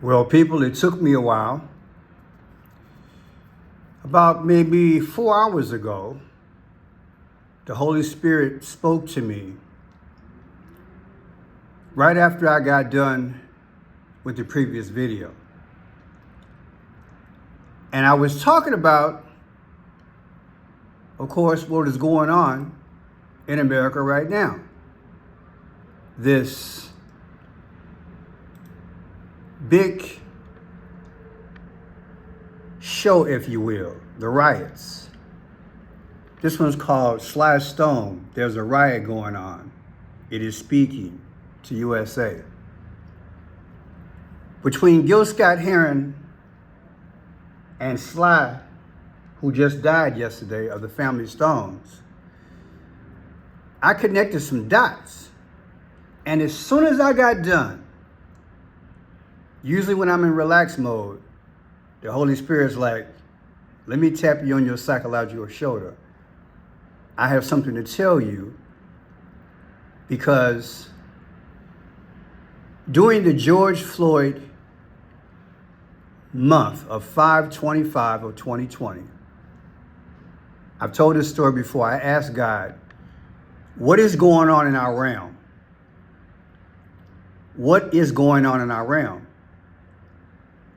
Well, people, it took me a while. About maybe 4 hours ago, the Holy Spirit spoke to me right after I got done with the previous video. And I was talking about, of course, what is going on in America right now. This big show, if you will, the riots. This one's called Sly Stone. There's a riot going on. It is speaking to USA. Between Gil Scott-Heron and Sly, who just died yesterday, of the family Stones, I connected some dots. And as soon as I got done, usually when I'm in relaxed mode, the Holy Spirit's like, let me tap you on your psychological shoulder. I have something to tell you, because during the George Floyd month of 5/25 of 2020, I've told this story before. I asked God, what is going on in our realm? What is going on in our realm?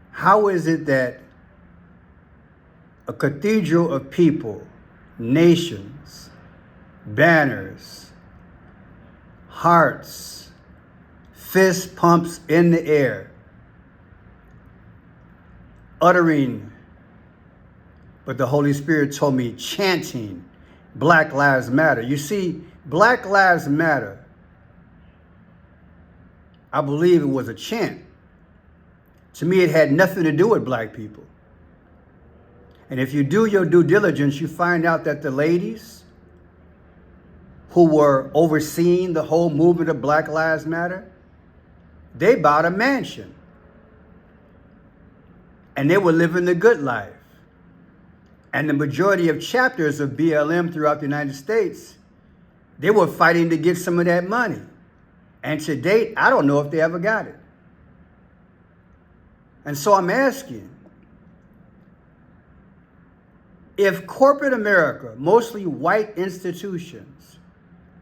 How is it that a cathedral of people, nations, banners, hearts, fist pumps in the air, uttering, but the Holy Spirit told me chanting, Black Lives Matter. You see, Black Lives Matter, I believe it was a chant. To me, it had nothing to do with black people. And if you do your due diligence, you find out that the ladies who were overseeing the whole movement of Black Lives Matter, they bought a mansion. And they were living the good life. And the majority of chapters of BLM throughout the United States, they were fighting to get some of that money. And to date, I don't know if they ever got it. And so I'm asking, if corporate America, mostly white institutions,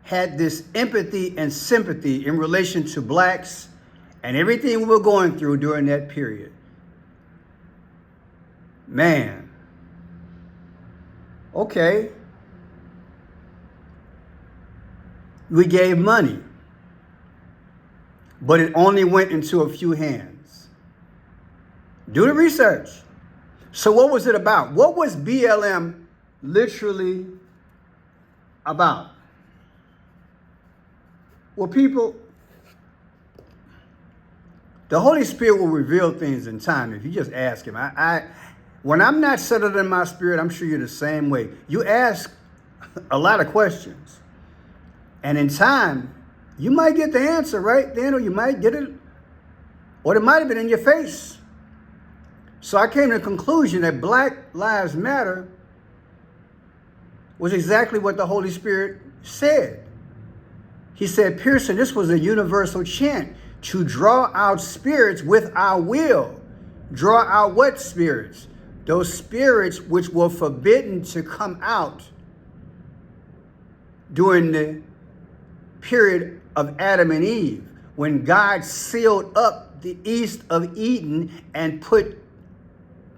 had this empathy and sympathy in relation to blacks and everything we were going through during that period, man, okay, we gave money, but it only went into a few hands. Do the research. So what was it about? What was BLM literally about? Well, people, the Holy Spirit will reveal things in time if you just ask him. When I'm not settled in my spirit, I'm sure you're the same way. You ask a lot of questions. And in time, you might get the answer right then, or you might get it, or it might have been in your face. So I came to the conclusion that Black Lives Matter was exactly what the Holy Spirit said. He said, Pearson, this was a universal chant to draw out spirits with our will. Draw out what spirits? Those spirits which were forbidden to come out during the period of Adam and Eve, when God sealed up the east of Eden and put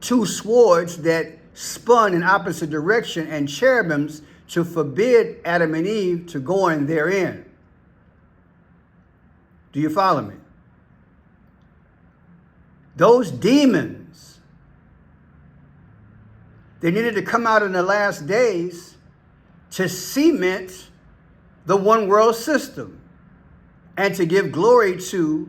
two swords that spun in opposite direction and cherubims to forbid Adam and Eve to go in therein. Do you follow me? Those demons, they needed to come out in the last days to cement the one world system and to give glory to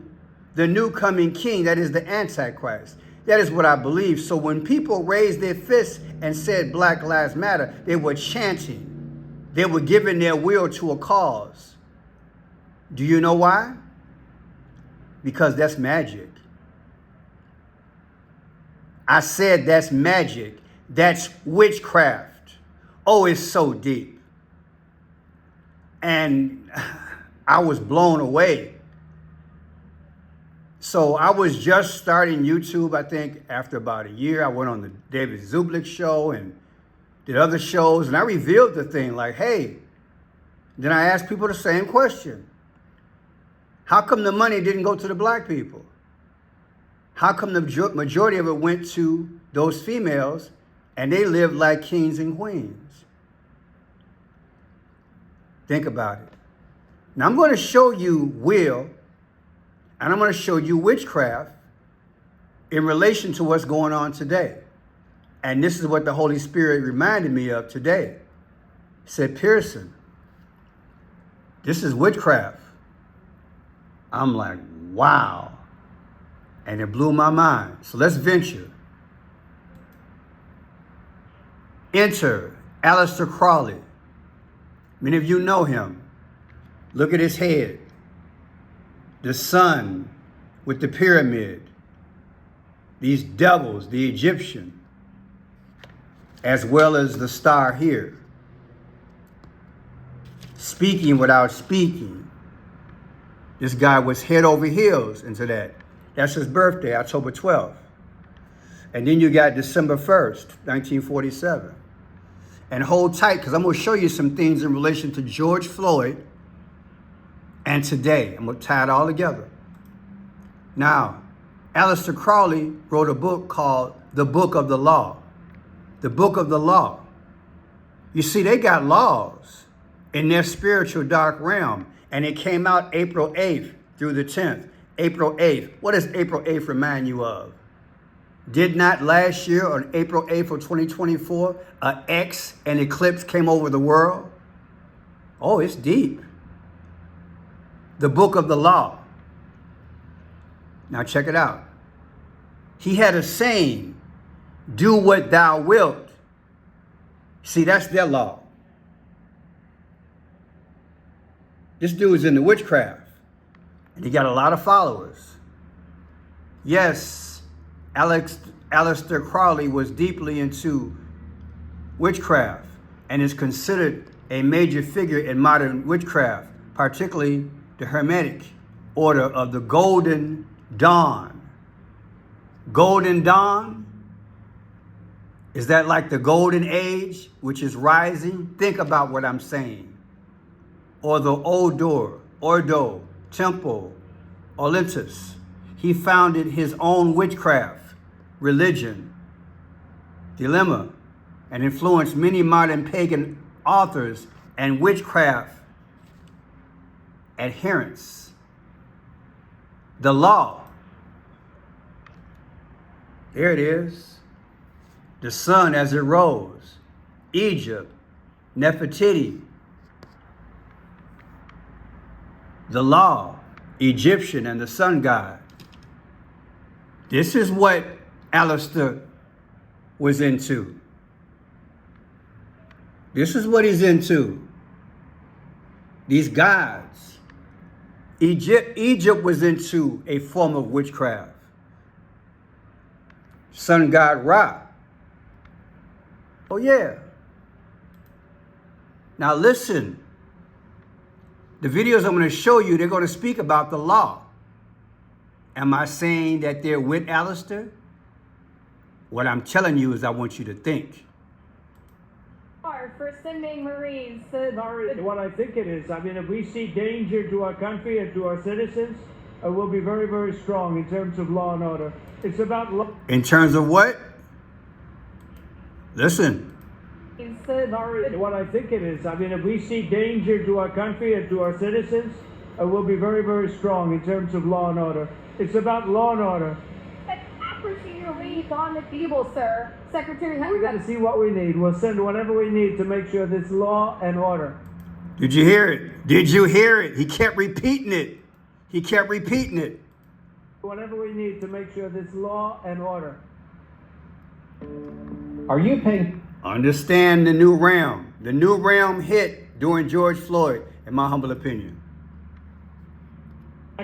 the new coming king, that is the Antichrist. That is what I believe. So when people raised their fists and said Black Lives Matter, they were chanting. They were giving their will to a cause. Do you know why? Because that's magic. I said that's magic. That's witchcraft. Oh, it's so deep. And I was blown away. So I was just starting YouTube, I think, after about a year. I went on the David Zublik show and did other shows, and I revealed the thing like, hey, then I asked people the same question. How come the money didn't go to the black people? How come the majority of it went to those females and they lived like kings and queens? Think about it. Now I'm going to show you will, and I'm going to show you witchcraft in relation to what's going on today. And this is what the Holy Spirit reminded me of today. He said, Pearson, this is witchcraft. I'm like, wow. And it blew my mind. So let's venture. Enter Aleister Crowley. Many of you know him. Look at his head. The sun with the pyramid. These devils, the Egyptian, as well as the star here. Speaking without speaking. This guy was head over heels into that. That's his birthday, October 12th. And then you got December 1st, 1947. And hold tight, because I'm going to show you some things in relation to George Floyd and today. I'm going to tie it all together. Now, Aleister Crowley wrote a book called The Book of the Law. The Book of the Law. You see, they got laws in their spiritual dark realm. And it came out April 8th through the 10th. April 8th. What does April 8th remind you of? Did not last year on April 8th of 2024, an eclipse came over the world? Oh, it's deep. The Book of the Law. Now check it out. He had a saying, do what thou wilt. See, that's their law. This dude is into witchcraft. And he got a lot of followers. Yes, Aleister Crowley was deeply into witchcraft and is considered a major figure in modern witchcraft, particularly the Hermetic order of the Golden Dawn. Golden Dawn? Is that like the Golden Age, which is rising? Think about what I'm saying. Or the Ordo, Temple, Olympus. He founded his own witchcraft, religion, dilemma, and influenced many modern pagan authors and witchcraft adherents. The law. There it is. The sun as it rose. Egypt, Nefertiti. The law, Egyptian and the sun god. This is what Aleister was into. This is what he's into. These gods. Egypt was into a form of witchcraft. Sun god Ra. Oh yeah. Now listen. The videos I'm going to show you, they're going to speak about the law. Am I saying that they're with Aleister? What I'm telling you is I want you to think. For sending Marines. What I think it is. I mean, if we see danger to our country and to our citizens, we'll be very, very strong in terms of law and order. It's about law. In terms of what? Listen. What I think it is. I mean, if we see danger to our country and to our citizens, we'll be very, very strong in terms of law and order. It's about law and order. Accuracy your lead on the table, sir. Secretary We're going to see what we need. We'll send whatever we need to make sure there's law and order. Did you hear it? Did you hear it? He kept repeating it. He kept repeating it. Whatever we need to make sure there's law and order. Are you paying? Understand the new realm. The new realm hit during George Floyd, in my humble opinion.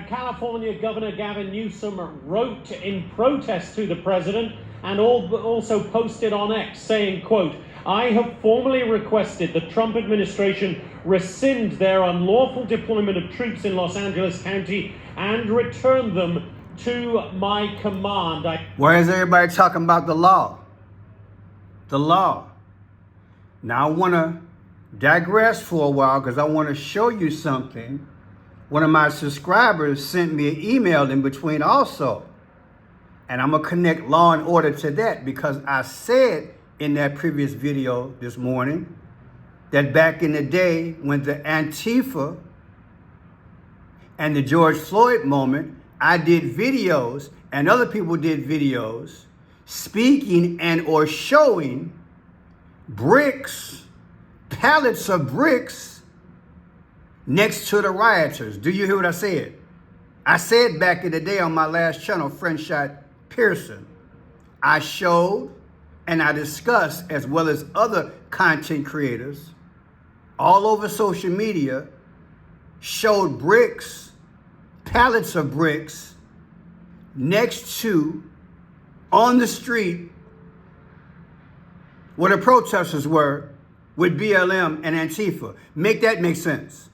California Governor Gavin Newsom wrote in protest to the president and also posted on X saying, quote, I have formally requested the Trump administration rescind their unlawful deployment of troops in Los Angeles County and return them to my command. Why is everybody talking about the law? The law. Now I want to digress for a while because I want to show you something. One of my subscribers sent me an email in between also. And I'm going to connect law and order to that because I said in that previous video this morning that back in the day when the Antifa and the George Floyd moment, I did videos and other people did videos speaking and or showing bricks, pallets of bricks next to the rioters. Do you hear what I said? I said back in the day on my last channel, Friendshot Pearson, I showed and I discussed, as well as other content creators all over social media, showed bricks, pallets of bricks next to, on the street, where the protesters were with BLM and Antifa. Make that make sense.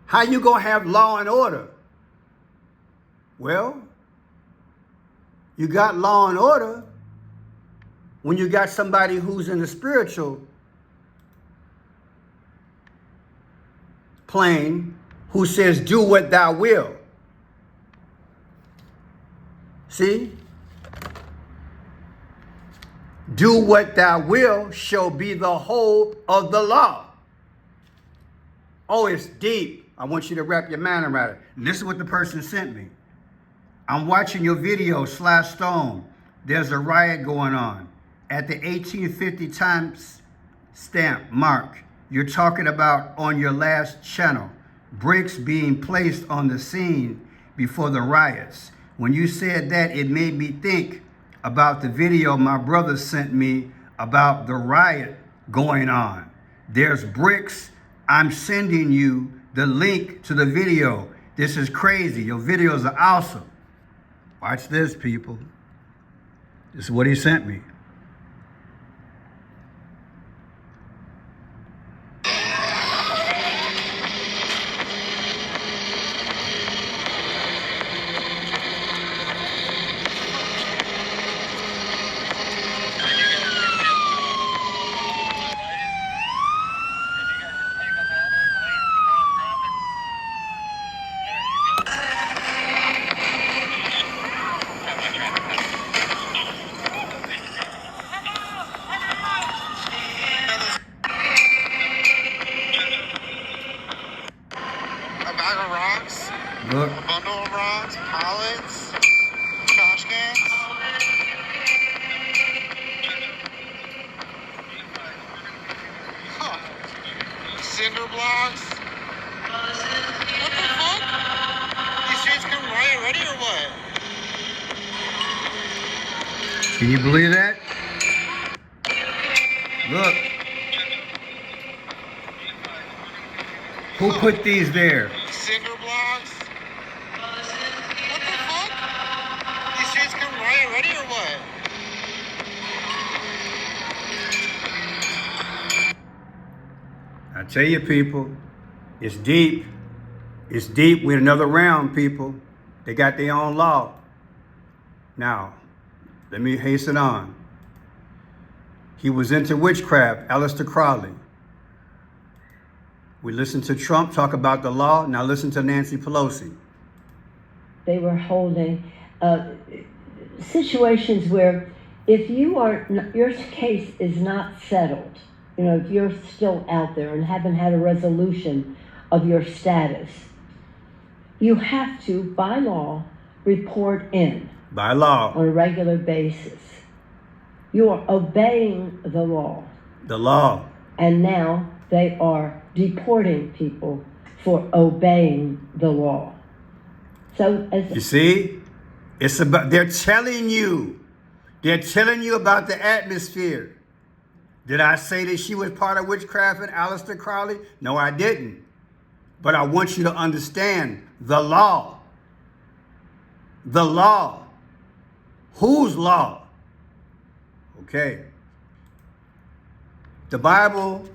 How you gonna have law and order? Well, you got law and order when you got somebody who's in the spiritual plane who says, do what thou will. See? Do what thou will shall be the whole of the law. Oh, it's deep. I want you to wrap your mind around it. And this is what the person sent me. I'm watching your video, Slash Stone. There's a riot going on. At the 1850 time stamp mark, you're talking about on your last channel, bricks being placed on the scene before the riots. When you said that, it made me think about the video my brother sent me about the riot going on. There's bricks. I'm sending you the link to the video. This is crazy. Your videos are awesome. Watch this, people. This is what he sent me. Look. A bundle of rocks, pallets, trash cans. Huh. Cinder blocks. What the fuck? These streets come riot ready or what? Can you believe that? Look. Who put these there? Cinder blocks. What the fuck? These streets come riot ready or what? I tell you, people, it's deep. It's deep. We're in another realm, people. They got their own law. Now, let me hasten on. He was into witchcraft, Aleister Crowley. We listened to Trump talk about the law. Now listen to Nancy Pelosi. They were holding situations where if you are, your case is not settled, you know, if you're still out there and haven't had a resolution of your status, you have to, by law, report in. By law. On a regular basis. You are obeying the law. The law. And now they are deporting people for obeying the law. So as you see, it's about, they're telling you about the atmosphere. Did I say that she was part of witchcraft and Aleister Crowley? No, I didn't. But I want you to understand the law. The law. Whose law? Okay. The Bible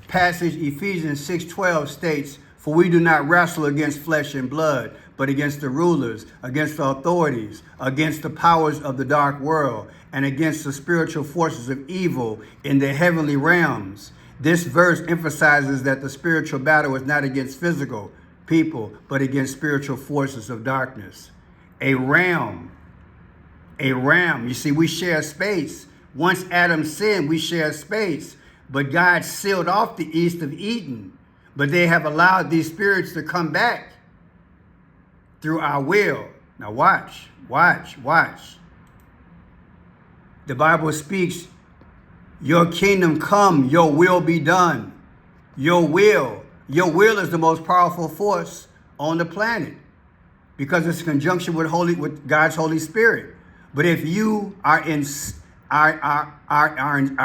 passage Ephesians 6:12 states, "For we do not wrestle against flesh and blood, but but against the rulers, against the authorities, against the powers of the dark world, and against the spiritual forces of evil in the heavenly realms. This verse emphasizes that the spiritual battle is not against physical people, but against spiritual forces of darkness. A realm. You see, we share space. Once Adam sinned, we share space. But God sealed off the east of Eden. But they have allowed these spirits to come back through our will. Now watch. The Bible speaks, your kingdom come, your will be done. Your will is the most powerful force on the planet because it's in conjunction with God's Holy Spirit. But if you are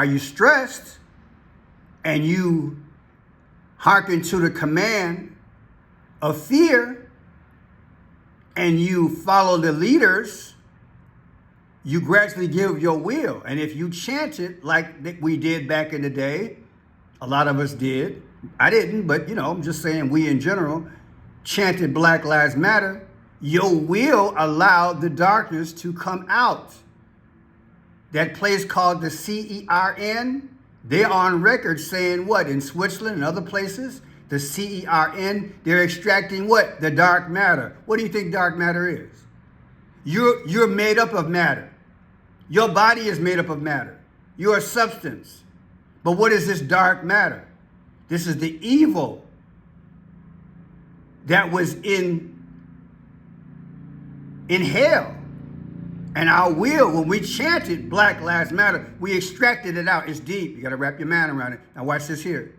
you stressed and you hearken to the command of fear and you follow the leaders, you gradually give your will. And if you chant it like we did back in the day, a lot of us did. I didn't, but I'm just saying we in general chanted Black Lives Matter. Your will allowed the darkness to come out. That place called the CERN, they're on record saying what? In Switzerland and other places, the CERN, they're extracting what? The dark matter. What do you think dark matter is? You're made up of matter. Your body is made up of matter. You're a substance. But what is this dark matter? This is the evil that was in hell. And our will, when we chanted Black Lives Matter, we extracted it out. It's deep. You got to wrap your mind around it. Now watch this here.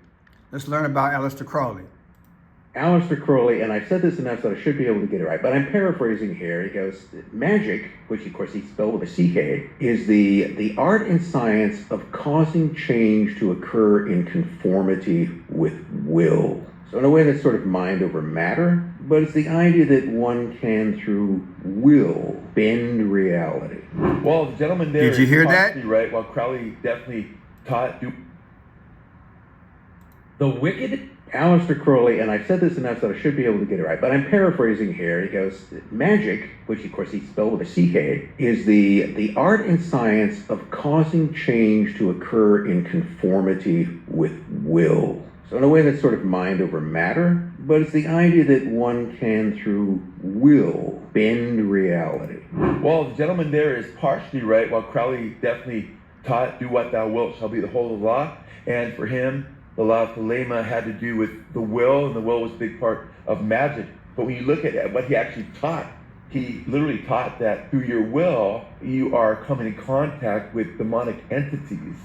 Let's learn about Aleister Crowley. Aleister Crowley, and I said this enough so I should be able to get it right, but I'm paraphrasing here. He goes, magic, which of course he spelled with a CK, is the art and science of causing change to occur in conformity with will. So in a way that's sort of mind over matter, but it's the idea that one can, through will, bend reality. Well, the gentleman there, did you hear that? Right. Well, Crowley definitely taught the wicked. Aleister Crowley, and I've said this enough so I should be able to get it right, but I'm paraphrasing here. He goes, magic, which of course he spelled with a CK, is the art and science of causing change to occur in conformity with will. So in a way that's sort of mind over matter, but it's the idea that one can, through will, bend reality. Well, the gentleman there is partially right. Well, Crowley definitely taught, do what thou wilt shall be the whole of the law. And for him, the law of Thelema had to do with the will, and the will was a big part of magic. But when you look at what he actually taught, he literally taught that through your will, you are coming in contact with demonic entities.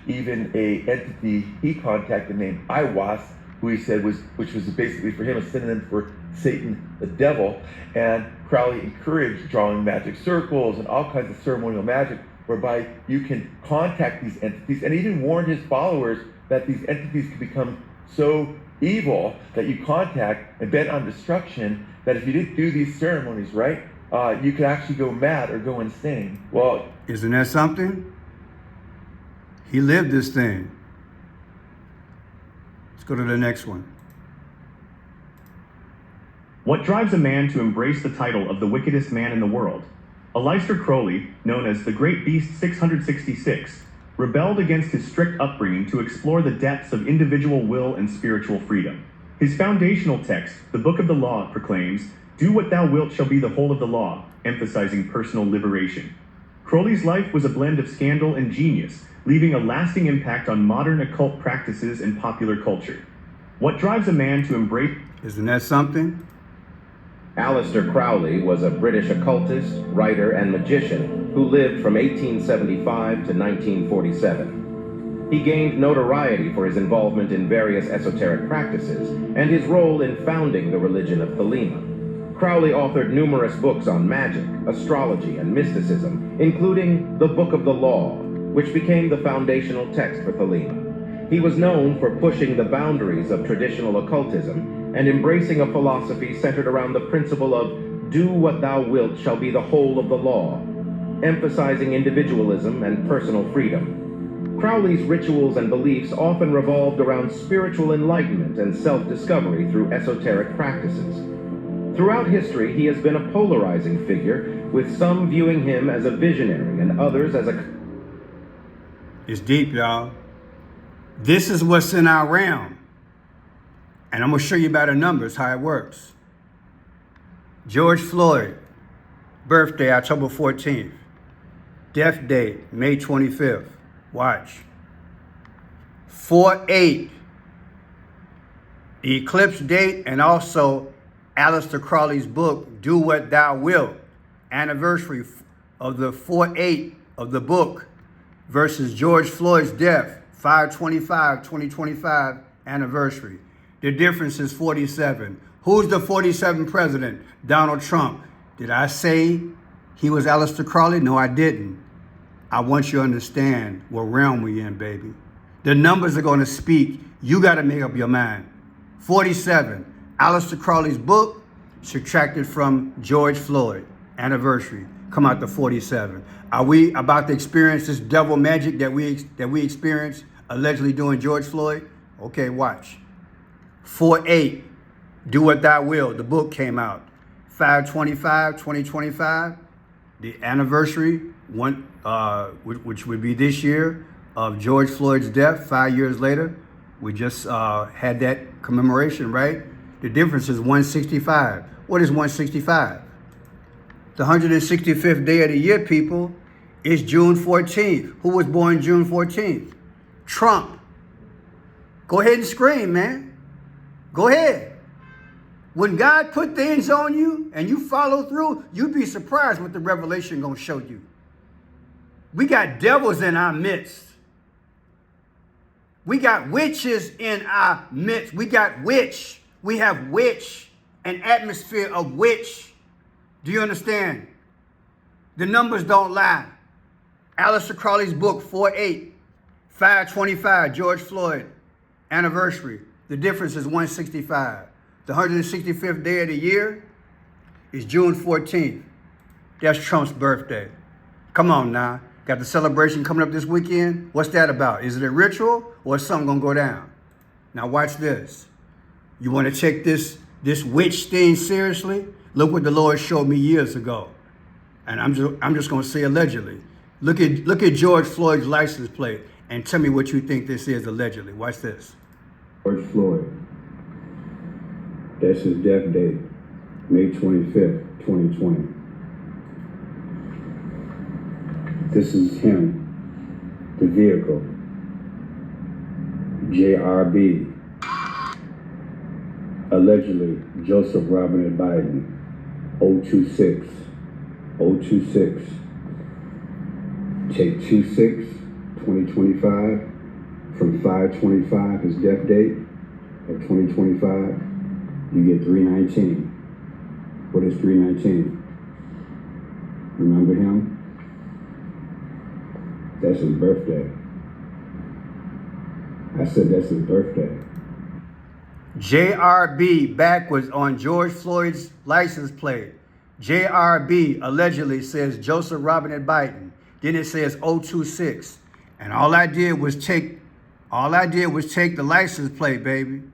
Even a entity he contacted named Iwas, who he said which was basically for him a synonym for Satan, the devil. And Crowley encouraged drawing magic circles and all kinds of ceremonial magic, whereby you can contact these entities, and even warned his followers that these entities could become so evil that you contact and bent on destruction, that if you didn't do these ceremonies right, you could actually go mad or go insane. Well, isn't that something? He lived this thing. Let's go to the next one. What drives a man to embrace the title of the wickedest man in the world? Aleister Crowley, known as the Great Beast 666, rebelled against his strict upbringing to explore the depths of individual will and spiritual freedom. His foundational text, the Book of the Law, proclaims, "Do what thou wilt shall be the whole of the law," emphasizing personal liberation. Crowley's life was a blend of scandal and genius, leaving a lasting impact on modern occult practices and popular culture. What drives a man to embrace... Isn't that something? Aleister Crowley was a British occultist, writer, and magician who lived from 1875 to 1947. He gained notoriety for his involvement in various esoteric practices and his role in founding the religion of Thelema. Crowley authored numerous books on magic, astrology, and mysticism, including the Book of the Law, which became the foundational text for Thelema. He was known for pushing the boundaries of traditional occultism and embracing a philosophy centered around the principle of "do what thou wilt shall be the whole of the law," emphasizing individualism and personal freedom. Crowley's rituals and beliefs often revolved around spiritual enlightenment and self-discovery through esoteric practices. Throughout history, he has been a polarizing figure, with some viewing him as a visionary and others as a... It's deep, y'all. This is what's in our realm. And I'm going to show you by the numbers how it works. George Floyd, birthday October 14th. Death date May 25th. Watch. 4/8. The eclipse date, and also Aleister Crowley's book, Do What Thou Wilt. Anniversary of the 4/8 of the book versus George Floyd's death, 5/25/2025 anniversary. The difference is 47. Who's the 47th president? Donald Trump. Did I say he was Aleister Crowley? No, I didn't. I want you to understand what realm we in, baby. The numbers are going to speak. You got to make up your mind. 47. Aleister Crowley's book, subtracted from George Floyd anniversary. Come out to 47. Are we about to experience this devil magic that we experienced allegedly doing George Floyd? Okay, watch. 4/8. Do What Thou Wilt. The book came out. 5/25/2025. The anniversary, which would be this year, of George Floyd's death, 5 years later. We just had that commemoration, right? The difference is 165. What is 165? The 165th day of the year, people, is June 14th. Who was born June 14th? Trump. Go ahead and scream, man. Go ahead. When God put things on you and you follow through, you'd be surprised what the revelation gonna show you. We got devils in our midst. We got witches in our midst. We got witch. We have witch, an atmosphere of witch. Do you understand? The numbers don't lie. Aleister Crowley's book, 4/8, 5/25, George Floyd anniversary. The difference is 165. The 165th day of the year is June 14th. That's Trump's birthday. Come on now. Got the celebration coming up this weekend. What's that about? Is it a ritual or is something gonna go down? Now watch this. You wanna take this witch thing seriously? Look what the Lord showed me years ago. And I'm just gonna say allegedly. Look at George Floyd's license plate and tell me what you think this is allegedly. Watch this. George Floyd. That's his death date, May 25th, 2020. This is him, the vehicle, JRB, allegedly Joseph Robinette Biden, 026, 026. Take 26/2025 from 5/25, his death date of 2025. You get 319. What is 319? Remember him? That's his birthday. I said that's his birthday. JRB backwards on George Floyd's license plate. JRB allegedly says Joseph Robinette Biden. Then it says 026. And all I did was take the license plate, baby,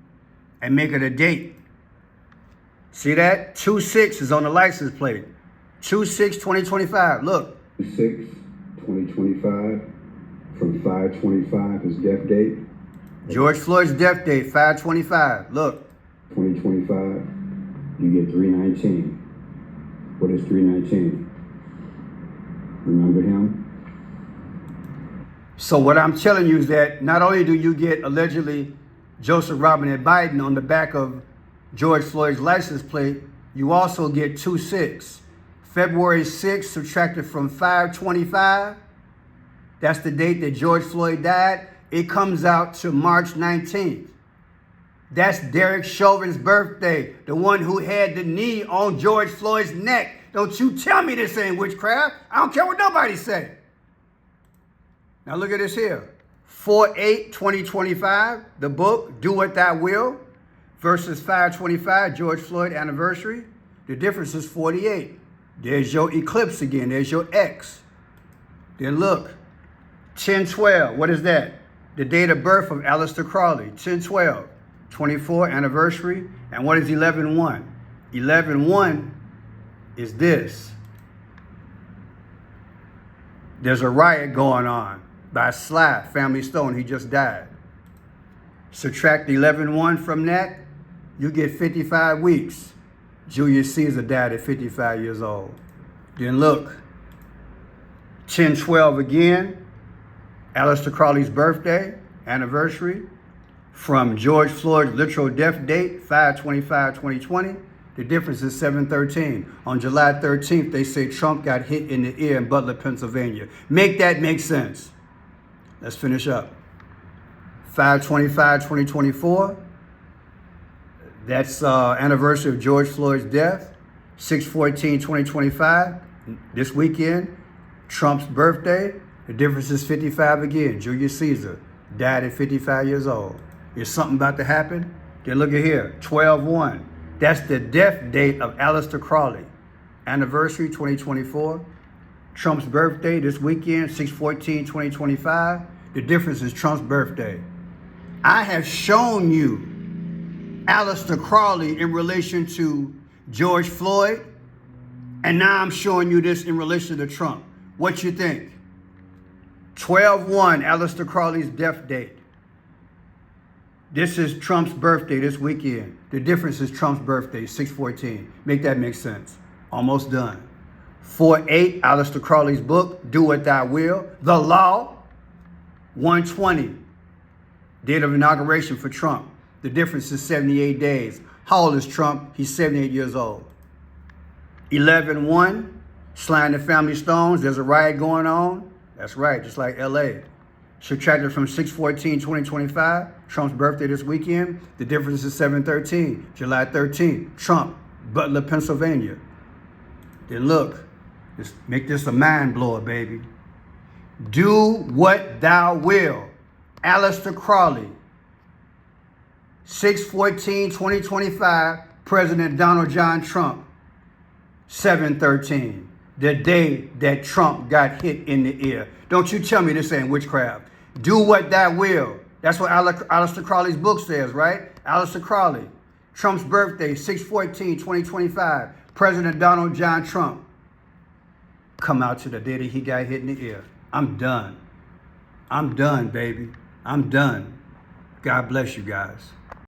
and make it a date. See that? 26 is on the license plate. 26/2025. Look. 26/2025 from 5/25, his death date. George Floyd's death date, 5/25. Look. 2025, you get 319. What is 319? Remember him? So what I'm telling you is that not only do you get allegedly Joseph Robinette Biden on the back of George Floyd's license plate, you also get 26. February 6th subtracted from 5/25. That's the date that George Floyd died. It comes out to March 19th. That's Derek Chauvin's birthday, the one who had the knee on George Floyd's neck. Don't you tell me this ain't witchcraft. I don't care what nobody say. Now look at this here. 4/8/2025, the book, Do What Thou Wilt, versus 5/25, George Floyd anniversary. The difference is 48. There's your eclipse again. There's your X. Then look, 10/12. What is that? The date of birth of Aleister Crowley. 10/12. 24 anniversary. And what is 11/1? 11-1 is this. There's a riot going on by Sly, Family Stone. He just died. Subtract 11-1 from that, you get 55 weeks. Julius Caesar died at 55 years old. Then look, 10-12 again, Aleister Crowley's birthday, anniversary, from George Floyd's literal death date, 5/25/2020. The difference is 7/13. On July 13th, they say Trump got hit in the ear in Butler, Pennsylvania. Make that make sense. Let's finish up. 5/25/2024. That's anniversary of George Floyd's death. 6/14/2025. This weekend, Trump's birthday. The difference is 55 again. Julius Caesar died at 55 years old. Is something about to happen? Then look at here, 12-1. That's the death date of Aleister Crowley. Anniversary 2024. Trump's birthday this weekend, 6/14/2025. The difference is Trump's birthday. I have shown you Aleister Crowley in relation to George Floyd, and now I'm showing you this in relation to Trump. What you think? 12-1, Aleister Crowley's death date. This is Trump's birthday this weekend. The difference is Trump's birthday, 6/14. Make that make sense. Almost done. 4/8, Aleister Crowley's book, Do What Thou Will. The Law, 1/20. Date of inauguration for Trump. The difference is 78 days. How old is Trump? He's 78 years old. 11-1, Sly and the Family Stones. There's a riot going on. That's right, just like LA. Subtracted from 6/14/2025, Trump's birthday this weekend. The difference is 7/13, July 13th, Trump, Butler, Pennsylvania. Then look, make this a mind blower, baby. Do What Thou Will. Aleister Crowley, 6/14/2025, President Donald John Trump, 7/13, the day that Trump got hit in the ear. Don't you tell me this ain't witchcraft. Do What Thou Will. That's what Aleister Crowley's book says, right? Aleister Crowley, Trump's birthday, 6/14/2025, President Donald John Trump. Come out to the day that he got hit in the ear. I'm done. I'm done, baby. I'm done. God bless you guys.